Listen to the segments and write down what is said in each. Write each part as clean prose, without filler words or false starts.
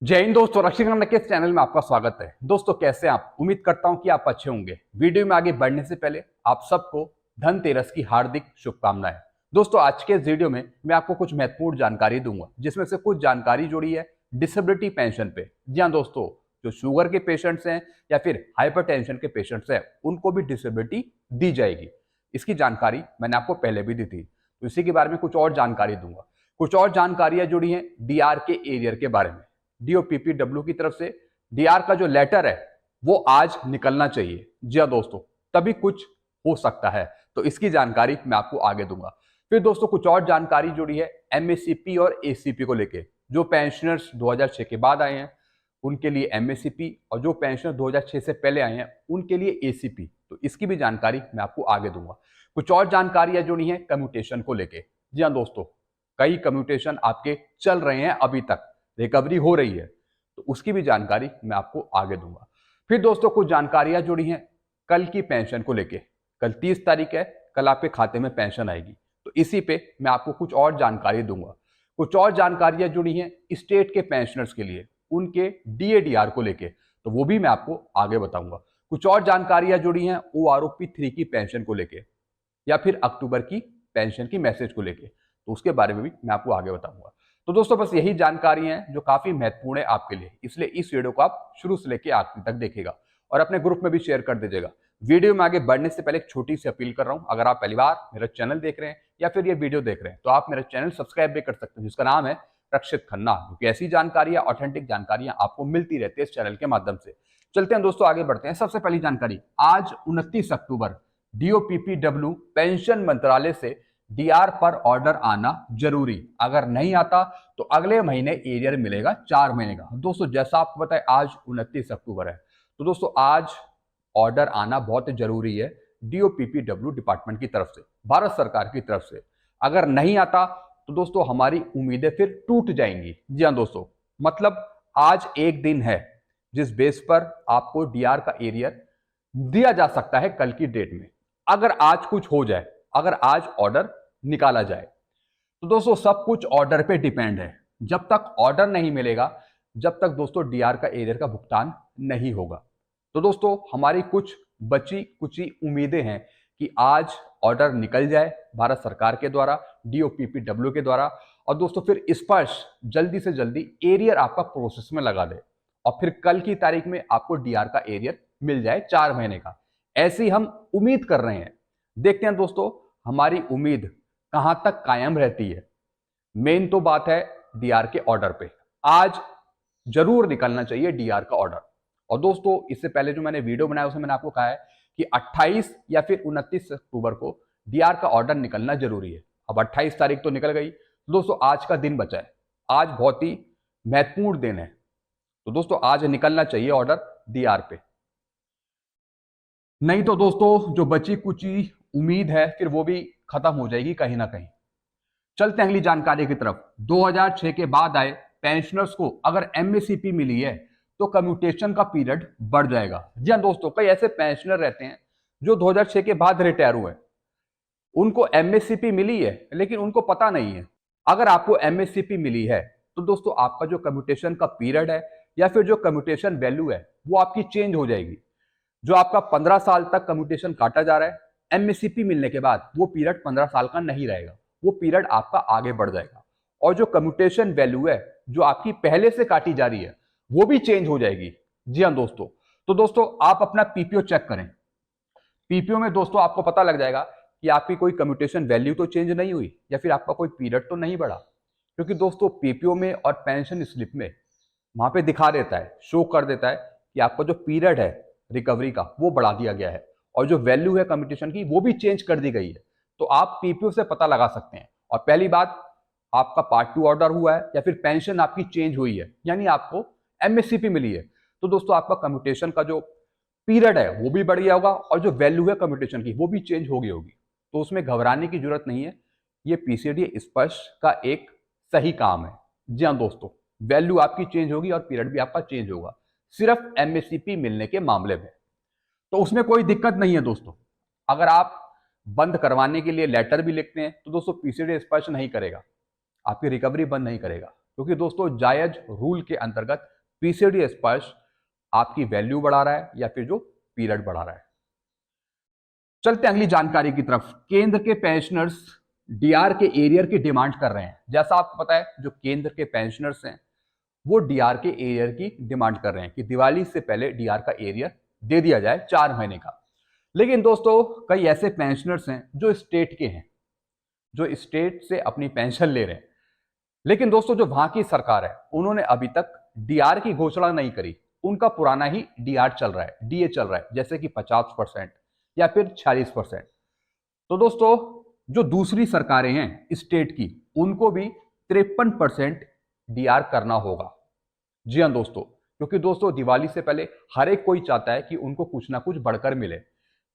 जय हिंद दोस्तों, रक्षक खन्ना के इस चैनल में आपका स्वागत है। दोस्तों कैसे हैं आप? उम्मीद करता हूं कि आप अच्छे होंगे। वीडियो में आगे बढ़ने से पहले आप सबको धनतेरस की हार्दिक शुभकामनाएं। दोस्तों आज के इस वीडियो में मैं आपको कुछ महत्वपूर्ण जानकारी दूंगा, जिसमें से कुछ जानकारी जुड़ी है डिसेबिलिटी पेंशन पे। जी हाँ दोस्तों, जो शुगर के पेशेंट्स हैं या फिर हाइपरटेंशन के पेशेंट्स हैं उनको भी डिसेबिलिटी दी जाएगी। इसकी जानकारी मैंने आपको पहले भी दी थी, तो इसी के बारे में कुछ और जानकारी दूंगा। कुछ और जानकारियां जुड़ी हैं डीआर के एरियर के बारे में। डीओपीपीडब्ल्यू की तरफ से डीआर का जो लेटर है वो आज निकलना चाहिए। जी हाँ दोस्तों, तभी कुछ हो सकता है, तो इसकी जानकारी मैं आपको आगे दूंगा। फिर दोस्तों कुछ और जानकारी जुड़ी है एमएससीपी और एसीपी को लेके। जो पेंशनर्स 2006 के बाद आए हैं उनके लिए एमएससीपी, और जो पेंशनर 2006 से पहले आए हैं उनके लिए एसीपी, तो इसकी भी जानकारी मैं आपको आगे दूंगा। कुछ और जानकारियां जुड़ी हैं कम्यूटेशन को लेके। जी हाँ दोस्तों, कई कम्यूटेशन आपके चल रहे हैं, अभी तक रिकवरी हो रही है, तो उसकी भी जानकारी मैं आपको आगे दूंगा। फिर दोस्तों कुछ जानकारियां जुड़ी हैं कल की पेंशन को लेके। कल 30 तारीख है, कल आपके खाते में पेंशन आएगी, तो इसी पे मैं आपको कुछ और जानकारी दूंगा। कुछ और जानकारियां जुड़ी हैं स्टेट के पेंशनर्स के लिए, उनके डीएडीआर को लेके, तो वो भी मैं आपको आगे बताऊंगा। कुछ और जानकारियां जुड़ी हैं ओआरओपी 3 की पेंशन को लेके, या फिर अक्टूबर की पेंशन की मैसेज को लेके, तो उसके बारे में भी मैं आपको आगे बताऊंगा। तो दोस्तों बस यही जानकारी हैं जो काफी महत्वपूर्ण है आपके लिए, इसलिए इस वीडियो को आप शुरू से लेकर आखिर तक देखिएगा और अपने ग्रुप में भी शेयर कर दीजिएगा। वीडियो में आगे बढ़ने से पहले एक छोटी सी अपील कर रहा हूं, अगर आप पहली बार मेरा चैनल देख रहे हैं या फिर ये वीडियो देख रहे हैं तो आप मेरा चैनल सब्सक्राइब भी कर सकते हैं, जिसका नाम है रक्षित खन्ना, क्योंकि ऐसी जानकारियां, ऑथेंटिक जानकारियां आपको मिलती रहती है इस चैनल के माध्यम से। चलते हैं दोस्तों, आगे बढ़ते हैं। सबसे पहली जानकारी, आज 29 अक्टूबर डीओपीपीडब्ल्यू पेंशन मंत्रालय से डीआर पर ऑर्डर आना जरूरी। अगर नहीं आता तो अगले महीने एरियर मिलेगा 4 महीने का। दोस्तों जैसा आपको पता है आज 29 अक्टूबर है, तो दोस्तों आज ऑर्डर आना बहुत जरूरी है डीओपीपीडब्ल्यू डिपार्टमेंट की तरफ से, भारत सरकार की तरफ से। अगर नहीं आता तो दोस्तों हमारी उम्मीदें फिर टूट जाएंगी। जी हाँ दोस्तों, मतलब आज एक दिन है जिस बेस पर आपको डीआर का एरियर दिया जा सकता है कल की डेट में। अगर आज कुछ हो जाए, अगर आज ऑर्डर निकाला जाए, तो दोस्तों सब कुछ ऑर्डर पे डिपेंड है। जब तक ऑर्डर नहीं मिलेगा, जब तक दोस्तों डीआर का एरियर का भुगतान नहीं होगा। तो दोस्तों हमारी कुछ बची कुची उम्मीदें हैं कि आज ऑर्डर निकल जाए भारत सरकार के द्वारा, डीओपीपीडब्ल्यू के द्वारा, और दोस्तों फिर स्पर्श जल्दी से जल्दी एरियर आपका प्रोसेस में लगा दे, और फिर कल की तारीख में आपको डीआर का एरियर मिल जाए 4 महीने का। ऐसी हम उम्मीद कर रहे हैं। देखते हैं दोस्तों हमारी उम्मीद कहां तक कायम रहती है। मेन तो बात है डीआर के ऑर्डर पे, आज जरूर निकलना चाहिए डीआर का ऑर्डर। और दोस्तों इससे पहले जो मैंने वीडियो बनाया उसमें मैंने आपको कहा है कि 28 या फिर 29 अक्टूबर को डीआर का ऑर्डर निकलना जरूरी है। अब 28 तारीख तो निकल गई, तो दोस्तों आज का दिन बचा है, आज बहुत ही महत्वपूर्ण दिन है, तो दोस्तों आज निकलना चाहिए ऑर्डर डीआर पे। नहीं तो दोस्तों जो बची कुची उम्मीद है फिर वो भी खत्म हो जाएगी कहीं ना कहीं। चलते हैं अगली जानकारी की तरफ। 2006 के बाद आए पेंशनर्स को अगर एमएससीपी मिली है तो कम्यूटेशन का पीरियड बढ़ जाएगा। जी हाँ दोस्तों, कई ऐसे पेंशनर रहते हैं जो 2006 के बाद रिटायर हुए, उनको एमएससीपी मिली है लेकिन उनको पता नहीं है। अगर आपको एमएससीपी मिली है तो दोस्तों आपका जो कम्यूटेशन का पीरियड है या फिर जो कम्यूटेशन वैल्यू है वो आपकी चेंज हो जाएगी। जो आपका 15 साल तक कम्यूटेशन काटा जा रहा है, एमएससीपी मिलने के बाद वो पीरियड 15 साल का नहीं रहेगा, वो पीरियड आपका आगे बढ़ जाएगा। और जो कम्यूटेशन वैल्यू है जो आपकी पहले से काटी जा रही है वो भी चेंज हो जाएगी। जी हाँ दोस्तों, तो दोस्तों आप अपना पीपीओ चेक करें। पीपीओ में दोस्तों आपको पता लग जाएगा कि आपकी कोई कम्यूटेशन वैल्यू तो चेंज नहीं हुई या फिर आपका कोई पीरियड तो नहीं बढ़ा, क्योंकि दोस्तों पीपीओ में और पेंशन स्लिप में वहां पे दिखा देता है, शो कर देता है कि आपका जो पीरियड है रिकवरी का वो बढ़ा दिया गया है, और जो वैल्यू है कम्यूटेशन की वो भी चेंज कर दी गई है। तो आप पीपीओ से पता लगा सकते हैं। और पहली बात, आपका पार्ट 2 ऑर्डर हुआ है या फिर पेंशन आपकी चेंज हुई है, यानी आपको एमएससीपी मिली है, तो दोस्तों आपका कम्यूटेशन का जो पीरियड है वो भी बढ़ गया होगा और जो वैल्यू है कम्यूटेशन की वो भी चेंज हो गई होगी। तो उसमें घबराने की जरूरत नहीं है, ये पीसीडी स्पर्श का एक सही काम है। जी हाँ दोस्तों, वैल्यू आपकी चेंज होगी और पीरियड भी आपका चेंज होगा, सिर्फ एमएससीपी मिलने के मामले में, तो उसमें कोई दिक्कत नहीं है दोस्तों। अगर आप बंद करवाने के लिए लेटर भी लिखते हैं तो दोस्तों पीसीडी स्पर्श नहीं करेगा, आपकी रिकवरी बंद नहीं करेगा। क्योंकि दोस्तों जायज रूल के अंतर्गत पीसीडी स्पर्श आपकी वैल्यू बढ़ा रहा है या फिर जो पीरियड बढ़ा रहा है। चलते अगली जानकारी की तरफ। केंद्र के पेंशनर्स डीआर के एरियर की डिमांड कर रहे हैं। जैसा आपको पता है जो केंद्र के पेंशनर्स हैं वो डीआर के एरियर की डिमांड कर रहे हैं कि दिवाली से पहले डीआर का एरियर दे दिया जाए 4 महीने का। लेकिन दोस्तों कई ऐसे पेंशनर्स हैं जो स्टेट के हैं, जो स्टेट से अपनी पेंशन ले रहे हैं, लेकिन दोस्तों जो वहां की सरकार है उन्होंने अभी तक डीआर की घोषणा नहीं करी। उनका पुराना ही डीआर चल रहा है, डीए चल रहा है, जैसे कि 50% या फिर 46%। तो दोस्तों जो दूसरी सरकारें हैं स्टेट की उनको भी 53% डीआर करना होगा। जी हाँ दोस्तों, क्योंकि दोस्तों दिवाली से पहले हर एक कोई चाहता है कि उनको कुछ ना कुछ बढ़कर मिले,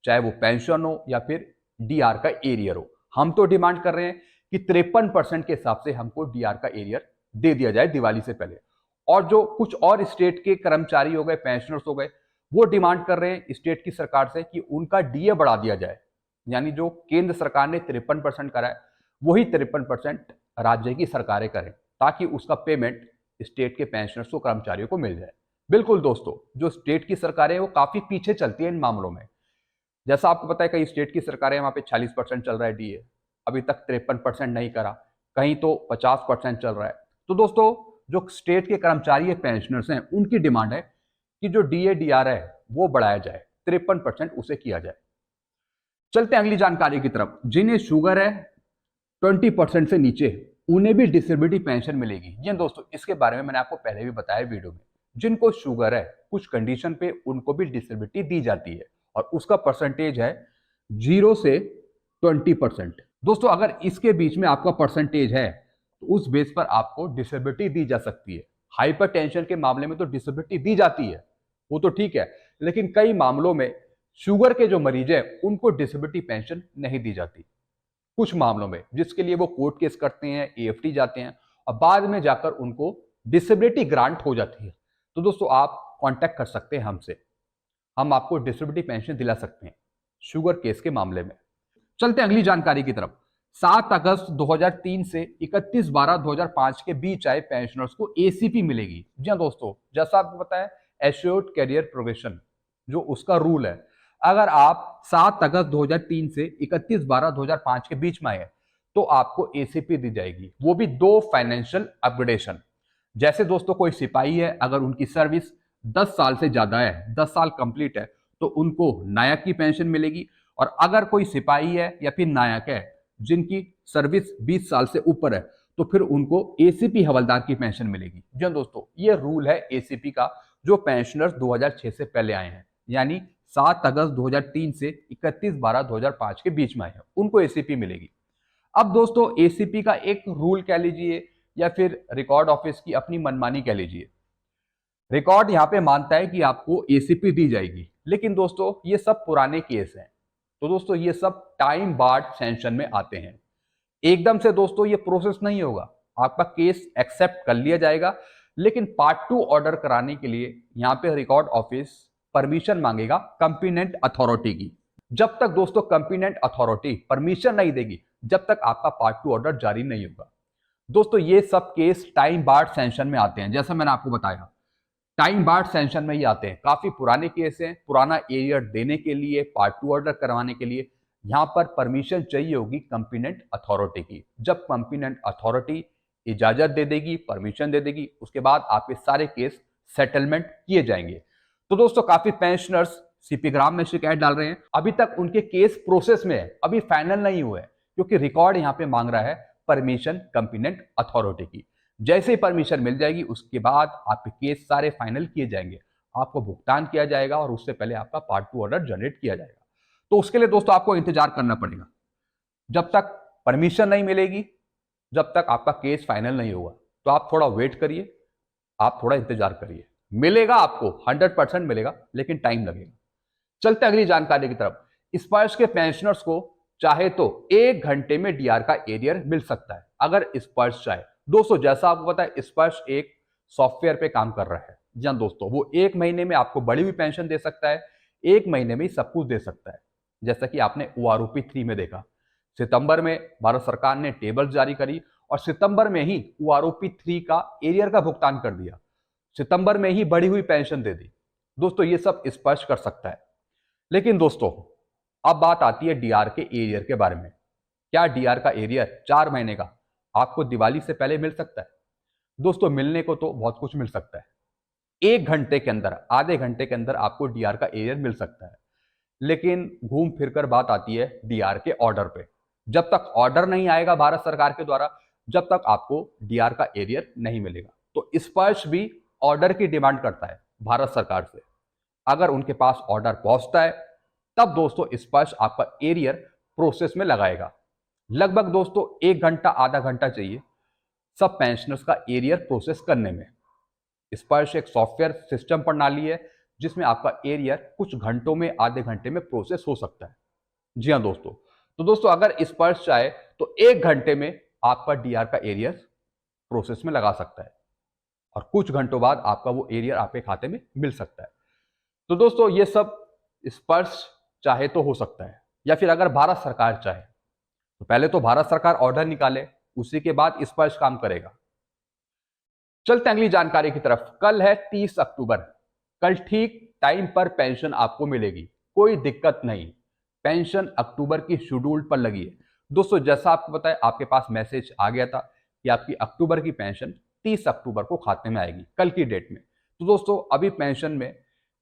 चाहे वो पेंशन हो या फिर डीआर का एरियर हो। हम तो डिमांड कर रहे हैं कि 53% के हिसाब से हमको डीआर का एरियर दे दिया जाए दिवाली से पहले। और जो कुछ और स्टेट के कर्मचारी हो गए, पेंशनर्स हो गए, वो डिमांड कर रहे हैं स्टेट की सरकार से कि उनका डीए बढ़ा दिया जाए। यानी जो केंद्र सरकार ने 53% करा है वही 53% राज्य की सरकारें करें, ताकि उसका पेमेंट स्टेट के पेंशनर्स को, कर्मचारियों को मिल जाए। बिल्कुल दोस्तों, जो स्टेट की सरकारें हैं वो काफी पीछे चलती है इन मामलों में। जैसा आपको पता है कई स्टेट की सरकारें वहां पे 40% चल रहा है डीए, अभी तक 53% नहीं करा, कहीं तो 50% चल रहा है। तो दोस्तों जो स्टेट के कर्मचारी पेंशनर्स हैं उनकी डिमांड है कि जो डीए डीआर है वो बढ़ाया जाए, 53% उसे किया जाए। चलते हैं अगली जानकारी की तरफ। जिन्हें शुगर है 20% से नीचे उन्हें भी डिसेबिलिटी पेंशन मिलेगी। जी दोस्तों, इसके बारे में मैंने आपको पहले भी बताया वीडियो में। जिनको शुगर है कुछ कंडीशन पे उनको भी डिसेबिलिटी दी जाती है और उसका परसेंटेज है 0 से 20%। दोस्तों अगर इसके बीच में आपका परसेंटेज है तो उस बेस पर आपको डिसेबिलिटी दी जा सकती है। हाइपरटेंशन के मामले में तो डिसेबिलिटी दी जाती है, वो तो ठीक है, लेकिन कई मामलों में शुगर के जो मरीज है उनको डिसेबिलिटी पेंशन नहीं दी जाती। कुछ मामलों में जिसके लिए वो कोर्ट केस करते हैं, एएफटी जाते हैं और बाद में जाकर उनको डिसेबिलिटी ग्रांट हो जाती है। तो दोस्तों आप कांटेक्ट कर सकते हैं हमसे, हम आपको डिसेबिलिटी पेंशन दिला सकते हैं शुगर केस के मामले में। चलते हैं अगली जानकारी की तरफ। 7 अगस्त 2003 से 31/12/2005 के बीच आए पेंशनर्स को एसीपी मिलेगी। जी हाँ दोस्तों, जैसा आपको पता है एश्योर्ड कैरियर प्रोग्रेशन जो उसका रूल है, अगर आप 7 अगस्त 2003 से 31/12/2005 के बीच में आए तो आपको एसीपी दी जाएगी, वो भी 2 फाइनेंशियल अपग्रेडेशन। जैसे दोस्तों कोई सिपाही है, अगर उनकी सर्विस 10 साल से ज्यादा है, 10 साल कंप्लीट है, तो उनको नायक की पेंशन मिलेगी। और अगर कोई सिपाही है या फिर नायक है जिनकी सर्विस 20 साल से ऊपर है तो फिर उनको एसीपी हवलदार की पेंशन मिलेगी। जी हाँ दोस्तों, ये रूल है एसीपी का जो पेंशनर्स 2006 से पहले आए हैं, यानी 7 अगस्त 2003 से 31/12/2005 के बीच में आए हैं, उनको एसीपी मिलेगी। अब दोस्तों एसीपी का एक रूल कह लीजिए या फिर रिकॉर्ड ऑफिस की अपनी मनमानी कह लीजिए। रिकॉर्ड यहां पे मानता है कि आपको एसीपी दी जाएगी, लेकिन दोस्तों ये सब पुराने केस हैं। तो दोस्तों ये सब टाइम बार्ड सेंशन में आते हैं। एकदम से दोस्तों ये प्रोसेस नहीं होगा, आपका केस एक्सेप्ट कर लिया जाएगा, लेकिन पार्ट 2 ऑर्डर कराने के लिए यहां पे रिकॉर्ड ऑफिस परमिशन मांगेगा कंपिटेंट अथॉरिटी की। जब तक दोस्तों कंपिटेंट अथॉरिटी परमिशन नहीं देगी जब तक आपका पार्ट 2 ऑर्डर जारी नहीं होगा। दोस्तों ये सब केस टाइम बार्ड सेंशन में आते हैं, जैसा मैंने आपको बताया टाइम बार्ड सेंशन में ही आते हैं। काफी पुराने केस हैं, पुराना एरियर देने के लिए, पार्ट 2 ऑर्डर करवाने के लिए यहां पर परमिशन चाहिए होगी कंपिटेंट अथॉरिटी की। जब कंपिटेंट अथॉरिटी इजाजत दे देगी, परमिशन दे देगी, उसके बाद आपके सारे केस सेटलमेंट किए जाएंगे। तो दोस्तों काफी पेंशनर्स सीपी ग्राम में शिकायत डाल रहे हैं, अभी तक उनके केस प्रोसेस में है, अभी फाइनल नहीं हुए हैं, क्योंकि रिकॉर्ड यहां पे मांग रहा है परमिशन कंपिटेंट अथॉरिटी की। जैसे ही परमिशन मिल जाएगी उसके बाद आपके केस सारे फाइनल किए जाएंगे, आपको भुगतान किया जाएगा और उससे पहले आपका पार्ट 2 ऑर्डर जनरेट किया जाएगा। तो उसके लिए दोस्तों आपको इंतजार करना पड़ेगा, जब तक परमिशन नहीं मिलेगी, जब तक आपका केस फाइनल नहीं होगा। तो आप थोड़ा वेट करिए, आप थोड़ा इंतजार करिए, मिलेगा आपको 100% मिलेगा, लेकिन टाइम लगेगा। चलते अगली जानकारी की तरफ। स्पर्श के पेंशनर्स को चाहे तो 1 घंटे में डीआर का एरियर मिल सकता है, अगर स्पर्श चाहे। दोस्तों जैसा आपको पता है स्पर्श एक सॉफ्टवेयर पे काम कर रहा है। जी हाँ दोस्तों, वो 1 महीने में आपको बड़ी हुई पेंशन दे सकता है, 1 महीने में ही सब कुछ दे सकता है। जैसा कि आपने OROP 3 में देखा, सितंबर में भारत सरकार ने टेबल जारी करी और सितंबर में ही वो आरओपी 3 का एरियर का भुगतान कर दिया, सितंबर में ही बढ़ी हुई पेंशन दे दी। दोस्तों ये सब स्पर्श कर सकता है। लेकिन दोस्तों अब बात आती है डीआर के एरियर के बारे में। क्या डीआर का एरियर 4 महीने का आपको दिवाली से पहले मिल सकता है? दोस्तों मिलने को तो बहुत कुछ मिल सकता है। 1 घंटे के अंदर, आधे घंटे के अंदर आपको डीआर का एरियर मिल सकता है। लेकिन घूम फिरकर बात आती है डीआर के ऑर्डर पे। जब तक ऑर्डर नहीं आएगा भारत सरकार के द्वारा, जब तक आपको डीआर का एरियर नहीं मिलेगा। तो स्पर्श भी ऑर्डर की डिमांड करता है भारत सरकार से। अगर उनके पास ऑर्डर पहुंचता है तब दोस्तों स्पर्श आपका एरियर प्रोसेस में लगाएगा। लगभग दोस्तों 1 घंटा आधा घंटा चाहिए सब पेंशनर्स का एरियर प्रोसेस करने में। स्पर्श एक सॉफ्टवेयर सिस्टम प्रणाली है जिसमें आपका एरियर कुछ घंटों में, आधे घंटे में प्रोसेस हो सकता है। जी हाँ दोस्तों, तो दोस्तों अगर स्पर्श चाहे तो 1 घंटे में आपका डीआर का एरियर प्रोसेस में लगा सकता है और कुछ घंटों बाद आपका वो एरियर आपके खाते में मिल सकता है। तो दोस्तों ये सब स्पर्श चाहे तो हो सकता है, या फिर अगर भारत सरकार चाहे तो पहले तो भारत सरकार ऑर्डर निकाले, उसी के बाद स्पर्श काम करेगा। चलते अगली जानकारी की तरफ। कल है 30 अक्टूबर, कल ठीक टाइम पर पेंशन आपको मिलेगी, कोई दिक्कत नहीं। पेंशन अक्टूबर की शेड्यूल पर लगी है। दोस्तों जैसा आपको पता है आपके पास मैसेज आ गया था कि आपकी अक्टूबर की पेंशन 30 अक्टूबर को खाते में आएगी, कल की डेट में। तो दोस्तों अभी पेंशन में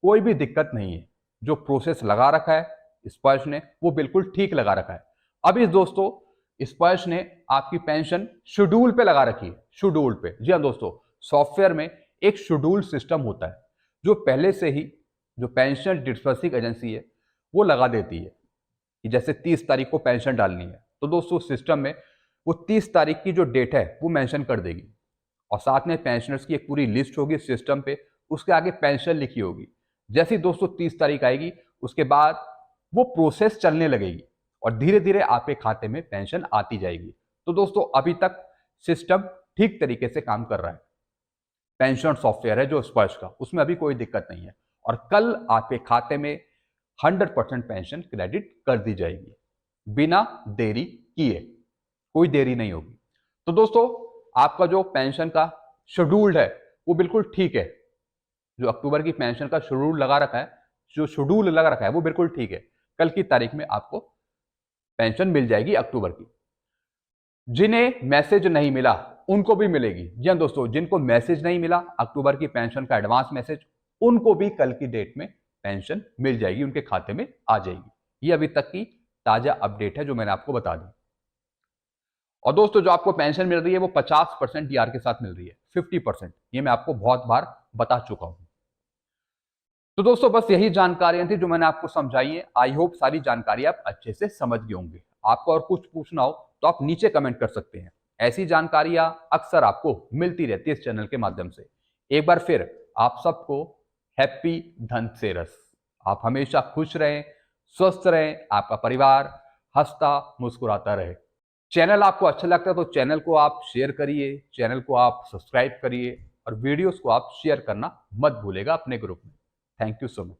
कोई भी दिक्कत नहीं है। जो प्रोसेस लगा रखा है स्पर्श ने वो बिल्कुल ठीक लगा रखा है। अभी दोस्तों स्पर्श ने आपकी पेंशन शेड्यूल पे लगा रखी है, शेड्यूल पे। जी हाँ दोस्तों, सॉफ्टवेयर में एक शेड्यूल सिस्टम होता है जो पहले से ही जो पेंशन डिस्बर्सिंग एजेंसी है वो लगा देती है कि जैसे 30 तारीख को पेंशन डालनी है, तो दोस्तों सिस्टम में वो 30 तारीख की जो डेट है वो मेंशन कर देगी और साथ में पेंशनर्स की एक पूरी लिस्ट होगी सिस्टम पे, उसके आगे पेंशन लिखी होगी। जैसे ही दोस्तों 30 तारीख आएगी उसके बाद वो प्रोसेस चलने लगेगी और धीरे धीरे आपके खाते में पेंशन आती जाएगी। तो दोस्तों अभी तक सिस्टम ठीक तरीके से काम कर रहा है। पेंशन सॉफ्टवेयर है जो स्पर्श का, उसमें अभी कोई दिक्कत नहीं है और कल आपके खाते में 100% पेंशन क्रेडिट कर दी जाएगी बिना देरी किए, कोई देरी नहीं होगी। तो दोस्तों आपका जो पेंशन का शेड्यूल है वो बिल्कुल ठीक है। जो अक्टूबर की पेंशन का शेड्यूल लगा रखा है, जो शेड्यूल लगा रखा है वो बिल्कुल ठीक है। कल की तारीख में आपको पेंशन मिल जाएगी अक्टूबर की। जिन्हें मैसेज नहीं मिला उनको भी मिलेगी। जी हाँ दोस्तों, जिनको मैसेज नहीं मिला अक्टूबर की पेंशन का एडवांस मैसेज, उनको भी कल की डेट में पेंशन मिल जाएगी, उनके खाते में आ जाएगी। ये अभी तक की ताजा अपडेट है जो मैंने आपको बता दी। और दोस्तों जो आपको पेंशन मिल रही है वो 50% डीआर के साथ मिल रही है, 50%। ये मैं आपको बहुत बार बता चुका हूं। तो दोस्तों बस यही जानकारियां थी जो मैंने आपको समझाई है। आई होप सारी जानकारी आप अच्छे से समझ गए होंगे। आपको और कुछ पूछना हो तो आप नीचे कमेंट कर सकते हैं। ऐसी जानकारियां अक्सर आपको मिलती रहती है इस चैनल के माध्यम से। एक बार फिर आप सबको हैप्पी धनतेरस। आप हमेशा खुश रहें, स्वस्थ रहें, आपका परिवार हंसता मुस्कुराता रहे। चैनल आपको अच्छा लगता है तो चैनल को आप शेयर करिए, चैनल को आप सब्सक्राइब करिए और वीडियोस को आप शेयर करना मत भूलेगा अपने ग्रुप में। Thank you so much.